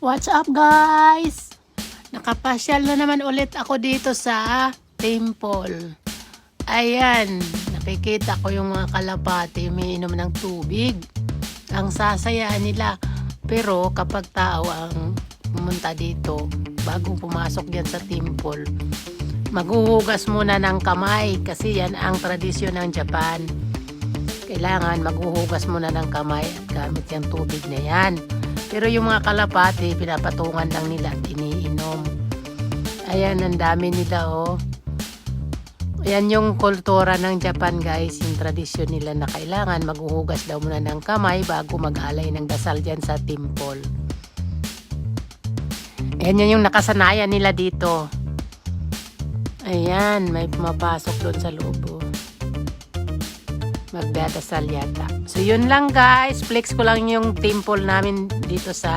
What's up guys? Nakapasyal na naman ulit ako dito sa temple. Ayan, nakikita ko yung mga kalapati umiinom ng tubig. Ang sasayaan nila. Pero kapag tao ang pumunta dito, bago pumasok yan sa temple, maghuhugas muna ng kamay kasi yan ang tradisyon ng Japan. Kailangan maghuhugas muna ng kamay at gamit yung tubig na yan. Pero yung mga kalapati, pinapatungan lang nila at iniinom. Ayan, ang dami nila oh. Ayan yung kultura ng Japan guys, yung tradisyon nila na kailangan maghuhugas daw muna ng kamay bago mag-alay ng dasal dyan sa temple. Ayan yun yung nakasanayan nila dito. Ayan, may pumapasok doon sa loob oh. Magdadasal yata. So yun lang guys, flex ko lang yung temple namin dito sa